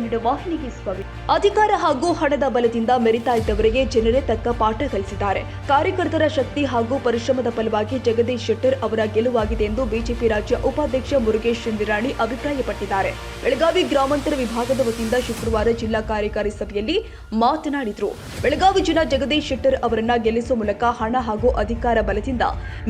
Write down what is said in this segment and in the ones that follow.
ಕನ್ನಡ ವಾಹಿನಿಗೆ ಸ್ವಾಗತ. ಅಧಿಕಾರ ಹಾಗೂ ಹಣದ ಬಲದಿಂದ ಮೆರಿತಾ ಇದ್ದವರಿಗೆ ಜನರೇ ತಕ್ಕ ಪಾಠ ಕಲಿಸಿದ್ದಾರೆ. ಕಾರ್ಯಕರ್ತರ ಶಕ್ತಿ ಹಾಗೂ ಪರಿಶ್ರಮದ ಫಲವಾಗಿ ಜಗದೀಶ್ ಶೆಟ್ಟರ್ ಅವರ ಗೆಲುವಾಗಿದೆ ಎಂದು ಬಿಜೆಪಿ ರಾಜ್ಯ ಉಪಾಧ್ಯಕ್ಷ ಮುರುಗೇಶ್ ನಿರಾಣಿ ಅಭಿಪ್ರಾಯಪಟ್ಟಿದ್ದಾರೆ. ಬೆಳಗಾವಿ ಗ್ರಾಮಾಂತರ ವಿಭಾಗದ ವತಿಯಿಂದ ಶುಕ್ರವಾರ ಜಿಲ್ಲಾ ಕಾರ್ಯಕಾರಿ ಸಭೆಯಲ್ಲಿ ಮಾತನಾಡಿದರು. ಬೆಳಗಾವಿ ಜನ ಜಗದೀಶ್ ಶೆಟ್ಟರ್ ಅವರನ್ನ ಗೆಲ್ಲಿಸುವ ಮೂಲಕ ಹಣ ಹಾಗೂ ಅಧಿಕಾರ ಬಲದಿಂದ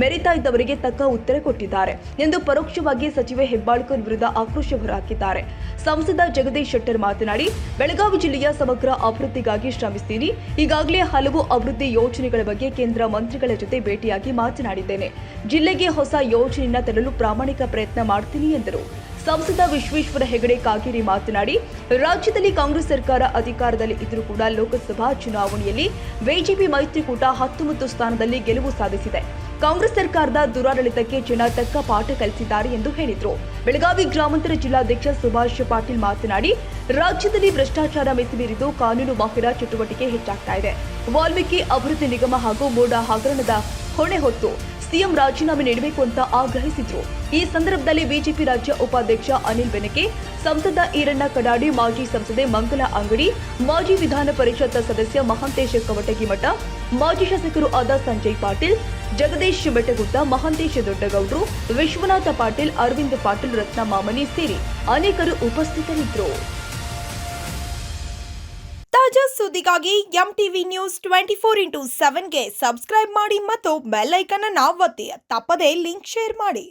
ಮೆರಿತಾ ಇದ್ದವರಿಗೆ ತಕ್ಕ ಉತ್ತರ ಕೊಟ್ಟಿದ್ದಾರೆ ಎಂದು ಪರೋಕ್ಷವಾಗಿ ಸಚಿವೆ ಹೆಬ್ಬಾಳ್ಕರ್ ವಿರುದ್ಧ ಆಕ್ರೋಶ ಹೊರಹಾಕಿದ್ದಾರೆ. ಸಂಸದ ಜಗದೀಶ್ ಶೆಟ್ಟರ್ ಮಾತನಾಡಿ, ಬೆಳಗಾವಿ ಜಿಲ್ಲೆಯ ಸಮಗ್ರ ಅಭಿವೃದ್ಧಿಗಾಗಿ ಶ್ರಮಿಸ್ತೀನಿ. ಈಗಾಗಲೇ ಹಲವು ಅಭಿವೃದ್ಧಿ ಯೋಜನೆಗಳ ಬಗ್ಗೆ ಕೇಂದ್ರ ಮಂತ್ರಿಗಳ ಜೊತೆ ಭೇಟಿಯಾಗಿ ಮಾತನಾಡಿದ್ದೇನೆ. ಜಿಲ್ಲೆಗೆ ಹೊಸ ಯೋಜನೆಯನ್ನ ತರಲು ಪ್ರಾಮಾಣಿಕ ಪ್ರಯತ್ನ ಮಾಡ್ತೀನಿ ಎಂದರು. ಸಂಸದ ವಿಶ್ವೇಶ್ವರ ಹೆಗಡೆ ಕಾಗೇರಿ ಮಾತನಾಡಿ, ರಾಜ್ಯದಲ್ಲಿ ಕಾಂಗ್ರೆಸ್ ಸರ್ಕಾರ ಅಧಿಕಾರದಲ್ಲಿ ಇದ್ದರೂ ಕೂಡ ಲೋಕಸಭಾ ಚುನಾವಣೆಯಲ್ಲಿ ಬಿಜೆಪಿ ಮೈತ್ರಿಕೂಟ 19 ಸ್ಥಾನದಲ್ಲಿ ಗೆಲುವು ಸಾಧಿಸಿದೆ. ಕಾಂಗ್ರೆಸ್ ಸರ್ಕಾರದ ದುರಾಡಳಿತಕ್ಕೆ ಜನ ತಕ್ಕ ಪಾಠ ಕಲಿಸಿದ್ದಾರೆ ಎಂದು ಹೇಳಿದರು. ಬೆಳಗಾವಿ ಗ್ರಾಮಾಂತರ ಜಿಲ್ಲಾಧ್ಯಕ್ಷ ಸುಭಾಷ್ ಪಾಟೀಲ್ ಮಾತನಾಡಿ, ರಾಜ್ಯದಲ್ಲಿ ಭ್ರಷ್ಟಾಚಾರ ಮಿತಿಮೀರಿದ್ದು ಕಾನೂನು ಬಾಹಿರ ಚಟುವಟಿಕೆ ಹೆಚ್ಚಾಗ್ತಾ ಇದೆ. ವಾಲ್ಮೀಕಿ ಅಭಿವೃದ್ಧಿ ನಿಗಮ ಹಾಗೂ ಮೋಡ ಹಗರಣದ ಹೊಣೆ ಹೊತ್ತು ಸಿಎಂ ರಾಜೀನಾಮೆ ನೀಡಬೇಕು ಅಂತ ಆಗ್ರಹಿಸಿದ್ರು. ಈ ಸಂದರ್ಭದಲ್ಲಿ ಬಿಜೆಪಿ ರಾಜ್ಯ ಉಪಾಧ್ಯಕ್ಷ ಅನಿಲ್ ಬೆನಕೆ, ಸಂಸದ ಈರಣ್ಣ ಕಡಾಡಿ, ಮಾಜಿ ಸಂಸದೆ ಮಂಗಲ ಅಂಗಡಿ, ಮಾಜಿ ವಿಧಾನ ಪರಿಷತ್ ಸದಸ್ಯ ಮಹಾಂತೇಶ ಕವಟಗಿಮಠ, ಮಾಜಿ ಶಾಸಕರು ಆದ ಸಂಜಯ್ ಪಾಟೀಲ್, ಜಗದೀಶ್ ಬೆಟ್ಟಗುಡ್ಡ, ಮಹಾಂತೇಶ ದೊಡ್ಡಗೌಡರು, ವಿಶ್ವನಾಥ ಪಾಟೀಲ್, ಅರವಿಂದ್ ಪಾಟೀಲ್, ರತ್ನ ಮಾಮನಿ ಸೇರಿ ಅನೇಕರು ಉಪಸ್ಥಿತರಿದ್ದರು. ತಾಜಾ ಸುದ್ದಿಗಾಗಿ MTV ನ್ಯೂಸ್ 24x7ಗೆ ಸಬ್ಸ್ಕ್ರೈಬ್ ಮಾಡಿ ಮತ್ತು ಬೆಲ್ ಐಕಾನ್ ಅನ್ನು ಒತ್ತಿ. ತಪ್ಪದೇ ಲಿಂಕ್ ಶೇರ್ ಮಾಡಿ.